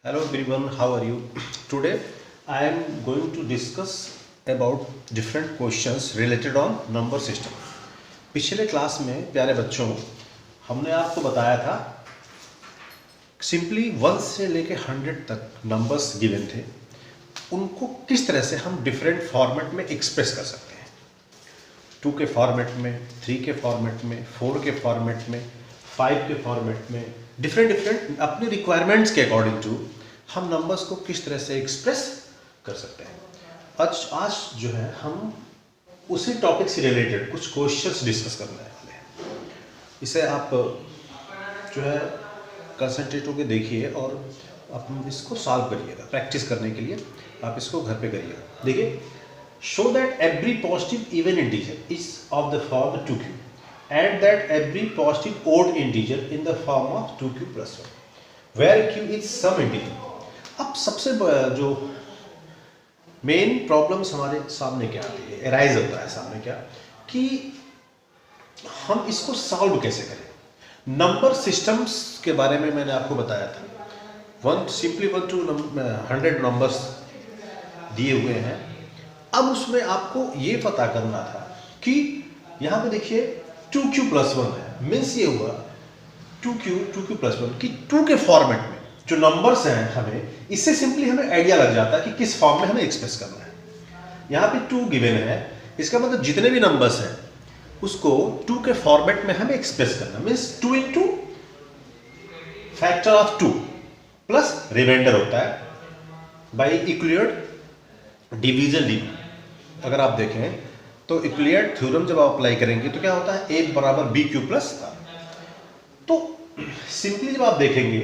Hello everyone, how are you? Today I am going to discuss about different questions related on number system. पिछले class में प्यारे बच्चों हमने आपको बताया था सिंपली 1 से लेके 100 तक नंबर्स गिवन थे, उनको किस तरह से हम डिफरेंट फॉर्मेट में एक्सप्रेस कर सकते हैं। 2 के फॉर्मेट में, 3 के फॉर्मेट में, 4 के फॉर्मेट में, 5 के फॉर्मेट में, डिफरेंट अपनी रिक्वायरमेंट्स के अकॉर्डिंग टू हम नंबर्स को किस तरह से एक्सप्रेस कर सकते हैं। आज जो है हम उसी टॉपिक से रिलेटेड कुछ क्वेश्चंस डिस्कस करने वाले हैं। इसे आप जो है कंसंट्रेट होकर देखिए और आप इसको सॉल्व करिएगा। प्रैक्टिस करने के लिए आप इसको घर पे करिएगा। देखिए, show that every positive even integer is of the form 2q and that every positive odd integer in the form of 2q plus 1 where q is some integer। अब सबसे जो मेन प्रॉब्लम्स हमारे सामने क्या आती है, एराइज होता है सामने क्या कि हम इसको सॉल्व कैसे करें। नंबर सिस्टम्स के बारे में मैंने आपको बताया था। 1 to 100 नंबर्स दिए हुए हैं। अब उसमें आपको ये पता करना था कि यहाँ पे देखिए 2q plus 1 है, मीन्स ये हुआ 2q plus 1 कि 2 के फॉर्मेट में जो नंबर्स हैं हमें इससे सिंपली हमें आइडिया लग जाता है कि किस फॉर्म में हमें एक्सप्रेस करना है। यहाँ पे 2 गिवन है, इसका मतलब जितने भी नंबर्स हैं उसको 2 के फॉर्मेट में हमें एक्सप्रेस करना, means 2 into factor of 2 plus remainder होता है बाई इक्वलियड डिवीजन डी। अगर आप देखें तो इक्वलियड थ्योरम जब आप अप्लाई करेंगे तो क्या होता है, a बराबर बी क्यू प्लस आर। तो सिंपली जब आप देखेंगे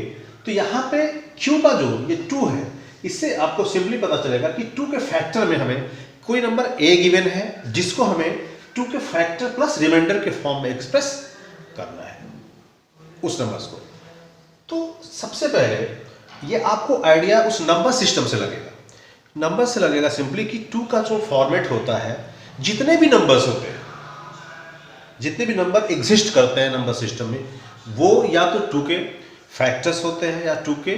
तो यहाँ पे q का जो ये 2 है, इससे आपको सिंपली पता चलेगा कि 2 के फैक्टर में हमें कोई नंबर a गिवन है जिसको हमें 2 के फैक्टर प्लस रिमाइंडर के फॉर्म में एक्सप्रेस करना है उस नंबर्स को। तो सबसे पहले ये आपको आइडिया उस नंबर सिस्टम से लगेगा। नंबर से लगेगा सिंपली कि 2 का जो फॉर्मेट होता है, जितने भी नंबर्स होते हैं, जितने भी नंबर एग्जिस्ट करते हैं नंबर सिस्टम में, वो या तो 2 के फैक्टर्स होते हैं या 2 के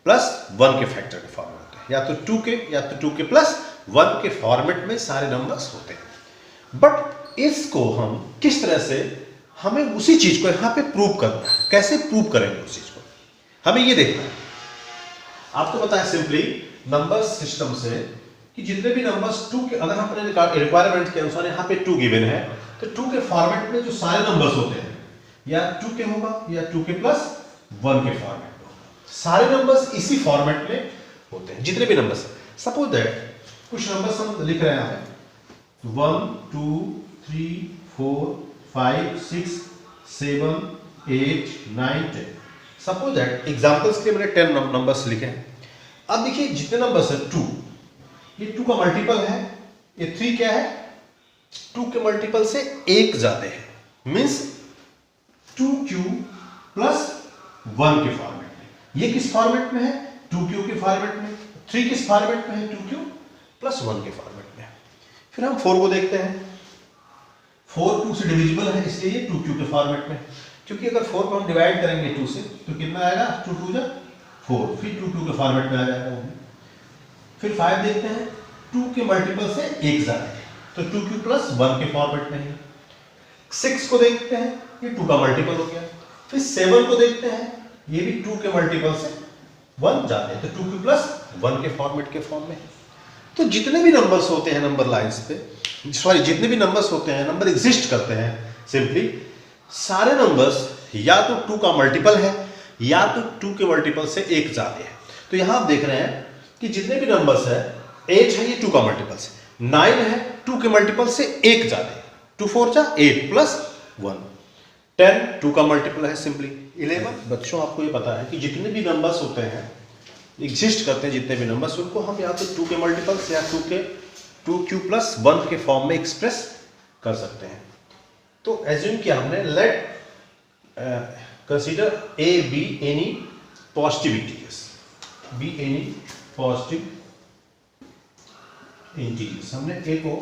प्लस 1 के फैक्टर के फॉर्म में होते हैं, या तो 2 के प्लस 1 के फॉर्मेट में सारे नंबर्स होते हैं। बट इसको हम किस तरह से हमें उसी चीज को यहाँ पे प्रूव करना है, कैसे प्रूव करेंगे उस चीज को, हमें ये देखना है। आपको पता है सिंपली नंबर सिस्टम से कि जितने भी नंबर्स 2 के, अगर हमने रिक्वायरमेंट के अनुसार यहाँ पे 2 गिवन है तो 2 के फॉर्मेट में जो सारे नंबर्स होते हैं या 2 के होगा या 2 के प्लस 1 के फॉर्मेट में होगा। सारे नंबर्स इसी फॉर्मेट में होते हैं, जितने भी नंबर्स। सपोज दैट कुछ नंबर्स हम लिख रहे हैं 1 2 3 4 5 6 7 8 9 10। सपोज दैट एग्जांपल्स के लिए मैंने 10 नंबर्स लिखे हैं। अब देखिए जितने नंबर्स है 2, ये 2 का मल्टीपल है, ये 3 क्या है, 2 के मल्टीपल से 1 ज्यादा है, मींस 2q प्लस 1 के फॉर्मेट में। ये किस फॉर्मेट में है, 2q के फॉर्मेट में। 3 किस फॉर्मेट में है, 2q प्लस 1 के फॉर्मेट में। फिर हम 4 को देखते हैं। 4 2 से डिविजिबल है, इसलिए ये 2q के फॉर्मेट में, क्योंकि अगर 4 को हम डिवाइड करेंगे 2 से तो कितना आएगा, 2 2 जा 4, फिर 2q के फॉर्मेट में आ जाएगा। फिर 5 देखते हैं, 2 के मल्टीपल से 1 ज्यादा है तो 2q प्लस 1 के फॉर्मेट में है। 6 को देखते हैं, ये 2 का मल्टीपल हो गया। फिर 7 को देखते हैं, ये भी 2 के मल्टीपल से 1 ज्यादा है तो 2q प्लस 1 के फॉर्मेट के फॉर्म में है। तो जितने भी नंबर्स होते हैं नंबर लाइंस पे, जितने भी नंबर्स होते हैं, नंबर एग्जिस्ट करते हैं, सिंपली सारे नंबर्स या तो 2 का मल्टीपल है या तो 2 के मल्टीपल से 1 ज्यादा है। तो यहां आप देख रहे हैं कि जितने भी नंबर्स है, 8 है, ये 2 का मल्टीपल से, 9 है, 2 के मल्टीपल से 1 ज्यादा है, 2 4 जा 8 प्लस 1, 10 2 का मल्टीपल है सिंपली 11। बच्चों आपको ये पता है कि जितने भी नंबर्स होते हैं, एग्जिस्ट करते हैं जितने भी नंबर्स, उनको हम या तो 2 के मल्टीपल से या 2q प्लस 1 के फॉर्म में एक्सप्रेस कर सकते हैं। तो एज्यूम किया हमने, let consider a b any positive integers, b any positive integers. हमने a को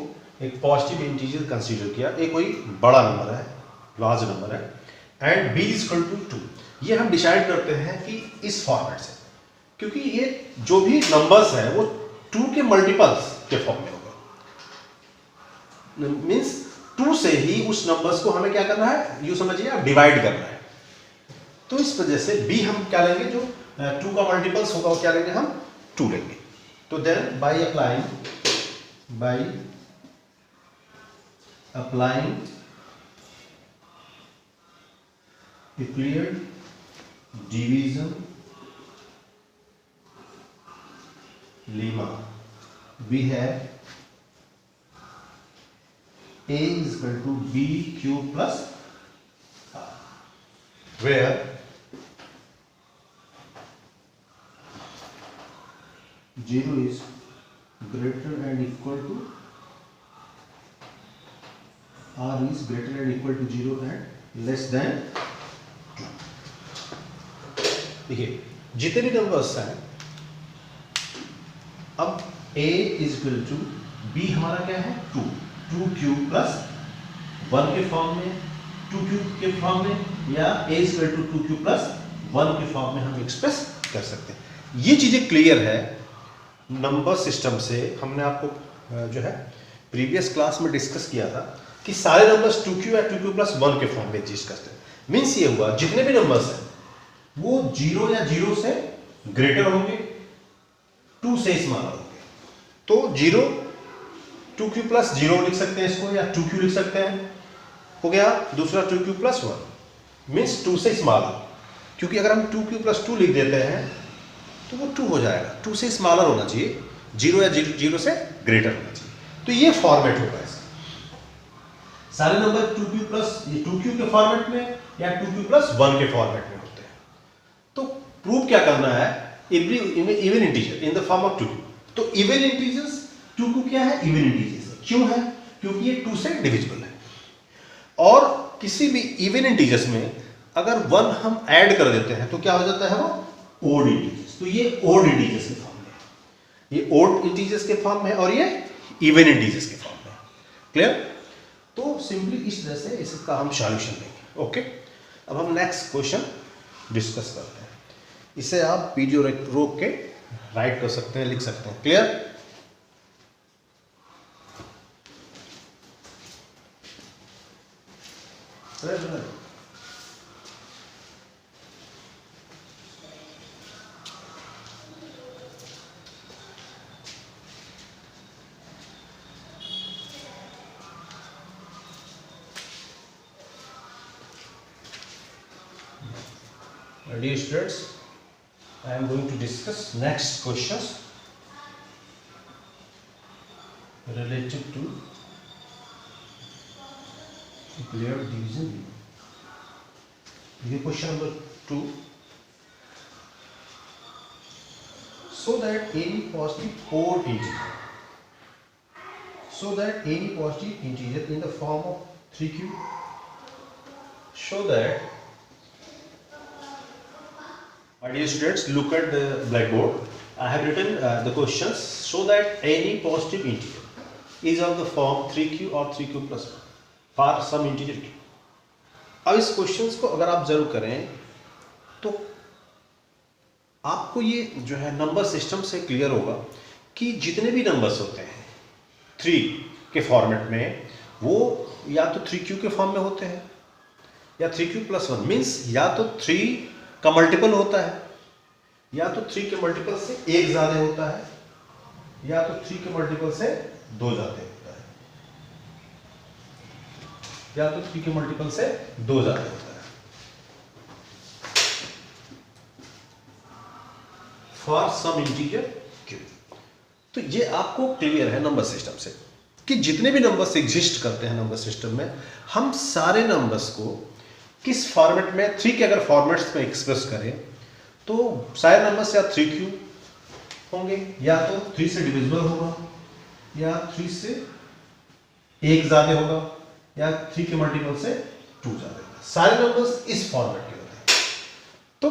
एक पॉजिटिव इंटीजर कंसीडर किया, a कोई बड़ा नंबर है, लार्ज नंबर है, and b is equal to 2। ये हम डिसाइड करते हैं कि इस फॉर्मेट से क्योंकि ये जो भी नंबर्स है वो 2 के मल्टीपल्स के फॉर्म में होगा, मीन्स 2 से ही उस नंबर्स को हमें क्या करना है, यूं समझिए आप, डिवाइड करना है। तो इस वजह से बी हम क्या लेंगे, जो 2 का मल्टीपल्स होगा वो क्या लेंगे, हम 2 लेंगे। तो then by applying Euclid division lemma, we have A is equal to BQ plus R, where zero is greater and equal to R is greater and equal to 0 and less than 2। देखिए जितने भी numbers हैं, अब A is equal to B हमारा क्या है, 2 cube plus 1 के form में, 2 क्यूब के फॉर्म में, या A is equal to 2 cube plus 1 के फॉर्म में हम एक्सप्रेस कर सकते हैं। ये चीजें क्लियर है नंबर सिस्टम से। हमने आपको जो है प्रीवियस क्लास में डिस्कस किया था कि सारे नंबर्स 2q या 2q प्लस 1 के फॉर्म में एग्जिस्ट करते हैं। मीन्स ये हुआ जितने भी नंबर्स हैं वो 0 या 0 से ग्रेटर होंगे, 2 से स्मॉलर होंगे। तो 0 2q प्लस 0 लिख सकते हैं इसको, या 2q लिख सकते हैं, हो गया। दूसरा 2q प्लस 1 मीन्स 2 से स्मॉलर, क्योंकि अगर हम 2q प्लस 2 लिख देते हैं तो वो 2 हो जाएगा, 2 से स्मॉलर होना चाहिए, 0 या 0 से ग्रेटर होना चाहिए। तो ये फॉर्मेट होगा इसका। सारे नंबर 2q प्लस 2q के फॉर्मेट में या 2q प्लस 1 के फॉर्मेट में होते हैं। तो प्रूव क्या करना है, even integer in the form of 2q। तो इवन इंटीजर्स 2q क्या है, इवन इंटीजर्स क्यों है, क्योंकि ये 2 से डिविजिबल है। और किसी भी इवन इंटीजर्स में अगर 1 हम ऐड कर देते हैं तो क्या हो जाता है, वो ओड इंटीजर्स। तो ये ओड इंटीजर्स के फॉर्म में, ये ओड इंटीजर्स के फॉर्म में और ये इवन इंटीजर्स के फॉर्म में। क्लियर? तो सिंपली इस तरह से इसका हम सॉल्यूशन देंगे। ओके, अब हम नेक्स्ट क्वेश्चन डिस्कस करते हैं। इसे आप वीडियो रोक के राइट कर सकते हैं, लिख सकते हैं। Clear? Dear students, I am going to discuss next questions related to Euclid division. ये question number 2. So that any positive odd integer, in the form of 3q, show that. My dear students, look at the blackboard. I have written the questions. So that any positive integer is of the form 3q or 3q plus 1 for some integer q. अब इस questions को अगर आप जरूर करें तो आपको ये जो है नंबर सिस्टम से क्लियर होगा कि जितने भी नंबर्स होते हैं 3 के फॉर्मेट में, वो या तो 3q के फॉर्म में होते हैं या 3q प्लस 1 मीन्स या तो 3 का मल्टीपल होता है, या तो 3 के मल्टीपल से 1 ज्यादा होता है, या तो 3 के मल्टीपल से 2 ज्यादा होता है, या तो 3 के मल्टीपल से 2 ज्यादा होता है। For some integer q। तो ये आपको क्लियर है नंबर सिस्टम से कि जितने भी नंबर्स एग्जिस्ट करते हैं नंबर सिस्टम में, हम सारे नंबर्स को किस फॉर्मेट में, 3 के अगर फॉर्मेट्स में एक्सप्रेस करें तो सारे नंबर्स या 3q होंगे, या तो 3 से डिविजिबल होगा, या 3 से 1 ज्यादा होगा, या 3 के मल्टीपल से 2 ज्यादा होगा। सारे नंबर्स इस फॉर्मेट के होते हैं। तो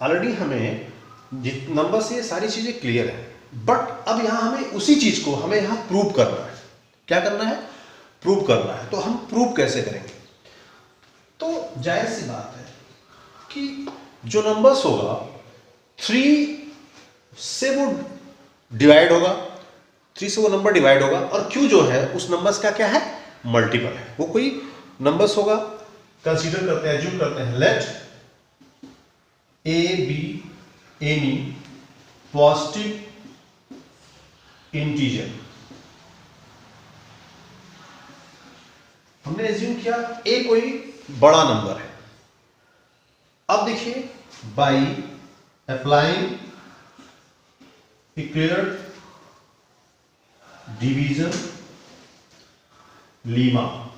ऑलरेडी हमें नंबर से ये सारी चीजें क्लियर है, बट अब यहां हमें उसी चीज को हमें यहां प्रूव करना है। क्या करना है? प्रूव करना है। तो हम प्रूव कैसे करेंगे? तो जाहिर सी बात है कि जो नंबर्स होगा 3 से वो डिवाइड होगा, 3 से वो नंबर डिवाइड होगा, और Q जो है उस नंबर्स का क्या है, मल्टीपल है। वो कोई नंबर्स होगा, कंसीडर करते हैं, एज्यूम करते हैं, let A be any positive integer. हमने एज्यूम किया ए कोई बड़ा नंबर है। अब देखिए, by applying Euclid division lemma,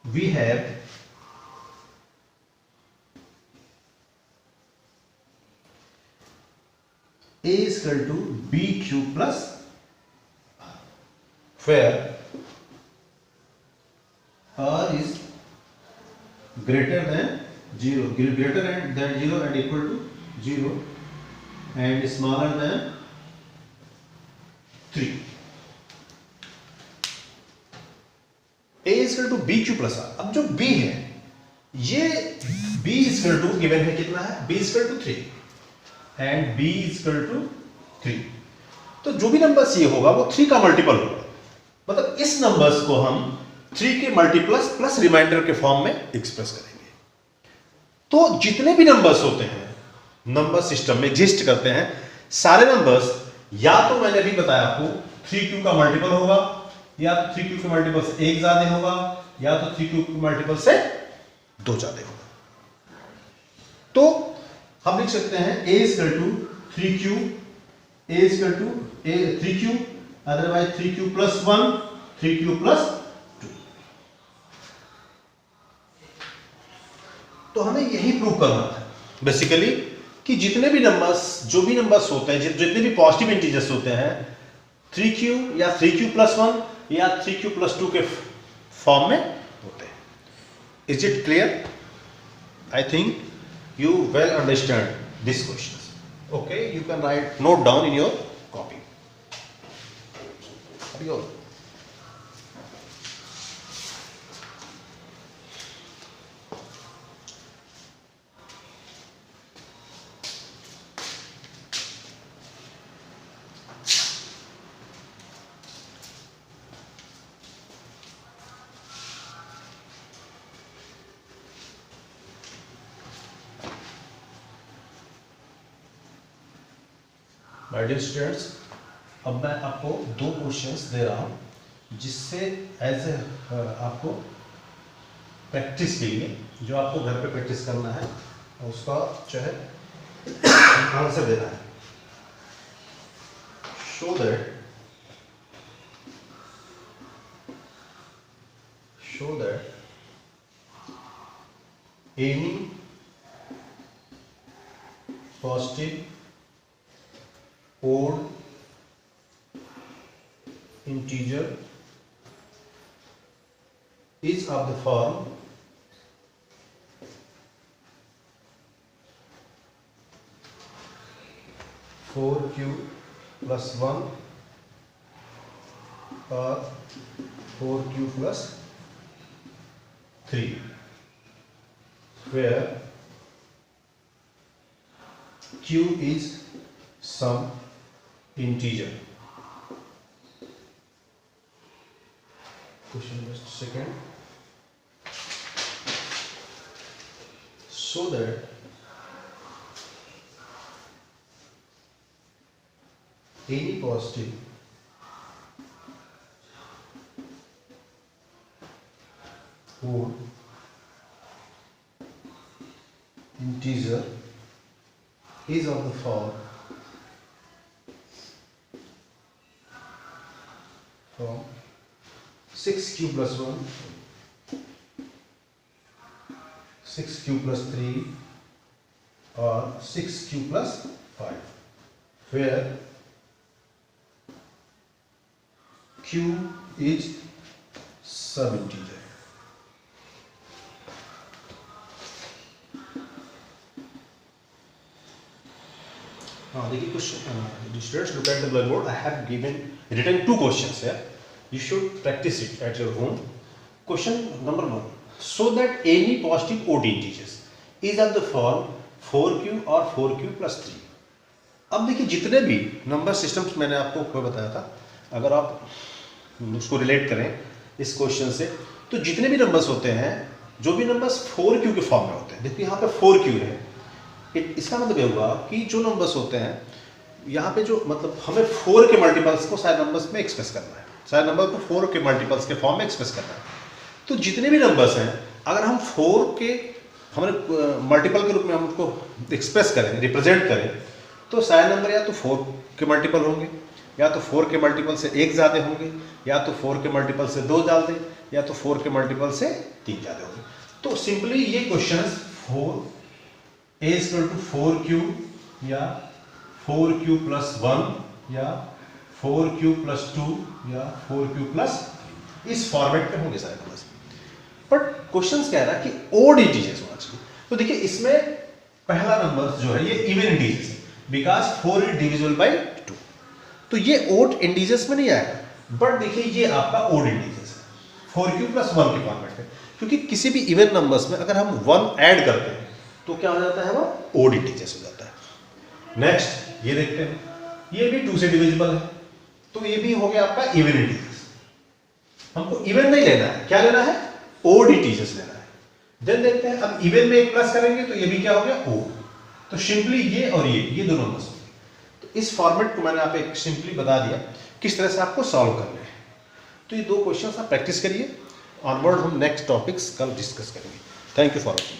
we have A is equal to BQ plus R, where R is greater than 0, greater than 0 and equal to 0 and smaller than 3. A is equal to BQ plus R. अब जो B है, ये B is equal to given है कितना है, B is equal to 3 and B is equal to 3. तो जो भी नंबर्स ये होगा वो 3 का मल्टीपल होगा, मतलब इस नंबर्स को हम 3 के मल्टीप्लस प्लस रिमाइंडर के फॉर्म में एक्सप्रेस करेंगे। तो जितने भी नंबर्स होते हैं नंबर सिस्टम में एग्जिस्ट करते हैं, सारे नंबर्स या तो मैंने अभी बताया आपको 3Q का मल्टीपल होगा, या तो 3Q के मल्टीपल से एक ज्यादा होगा, या तो 3Q के मल्टीपल से दो ज्यादा होगा। तो हम लिख सकते हैं A is equal to 3Q, A is equal to 3Q, otherwise 3Q plus 1, 3Q plus 2। तो हमें यही प्रूव करना था बेसिकली कि जितने भी नंबर्स, जो भी नंबर्स होते हैं, जितने भी पॉजिटिव इंटीजर्स होते हैं, 3Q या 3Q plus 1 या 3Q plus 2 के फॉर्म में होते हैं। Is it clear? I think you well understand this question. Okay, you can write, note down in your copy. My dear students, अब मैं आपको दो क्वेश्चंस दे रहा हूं जिससे एज ए आपको प्रैक्टिस के लिए, जो आपको घर पे प्रैक्टिस करना है उसका जो है आंसर देना है। Show that any positive odd integer is of the form 4Q plus 1 or 4Q plus 3, where Q is some integer. Question just a second. So that any positive whole integer is of the form from 6Q plus 1, 6Q plus 3 or 6Q plus 5, where Q is sub-integer. Now, देखिए question, students, look at the blackboard. I have written two questions here. You should practice it at your home. Question number 1. So that any positive odd integers is of the form 4q और 4q plus 3। अब देखिए जितने भी number systems मैंने आपको कोई बताया था, अगर आप उसको रिलेट करें इस क्वेश्चन से, तो जितने भी नंबर्स होते हैं, जो भी नंबर्स 4q के फॉर्म में होते हैं, देखिए यहाँ पे 4q है, इसका मतलब ये हुआ कि जो नंबर्स होते हैं यहाँ पे, जो मतलब हमें 4 के मल्टीपल्स को सारे नंबर्स में एक्सप्रेस करना है, सारे नंबर को 4 के मल्टीपल्स के फॉर्म में एक्सप्रेस करना है। तो जितने भी नंबर्स हैं, अगर हम 4 के हमारे मल्टीपल के रूप में हम उसको एक्सप्रेस करें, रिप्रेजेंट करें, तो सारे नंबर या तो 4 के मल्टीपल होंगे, या तो 4 के मल्टीपल से एक ज़्यादा होंगे, या तो 4 के मल्टीपल से 2 ज़्यादा, या तो 4 के मल्टीपल से 3 ज़्यादा होंगे। तो सिंपली ये question 4 a equal to 4q या 4q प्लस 1 या 4q प्लस 2 या 4q प्लस, इस फॉर्मेट में होंगे सारे नंबर्स। बट क्वेश्चन कह रहा है कि ओड इंटीजर्स होना चाहिए। तो देखिए इसमें पहला नंबर जो है ये इवन इंटीजर्स है, बिकॉज 4 इज डिविजिबल बाय 2, तो ये ओड इंटीजर्स में नहीं आएगा। बट देखिए ये आपका ओड इंटीजर्स है, 4q प्लस 1 के फॉर्मेट में, क्योंकि किसी भी इवन नंबर्स में अगर हम 1 ऐड करते हैं तो क्या हो जाता है, वो ओड इंटीजर्स हो जाता है। नेक्स्ट ये देखते हैं, ये भी 2 से डिविजिबल है, तो ये भी हो गया आपका इवन इंटीजर्स। हमको इवन नहीं लेना है, क्या लेना है, ओड इंटीजर्स लेना है। देन देखते हैं, अब इवन में एक प्लस करेंगे तो ये भी क्या हो गया, ओड। तो सिंपली ये और ये दोनों नंबर्स हो गए। तो इस फॉर्मेट को मैंने आप एक सिंपली बता दिया किस तरह से आपको सॉल्व करना है। तो ये 2 क्वेश्चंस आप प्रैक्टिस करिए, ऑनवर्ड हम नेक्स्ट टॉपिक्स कल डिस्कस करेंगे। Thank you for watching.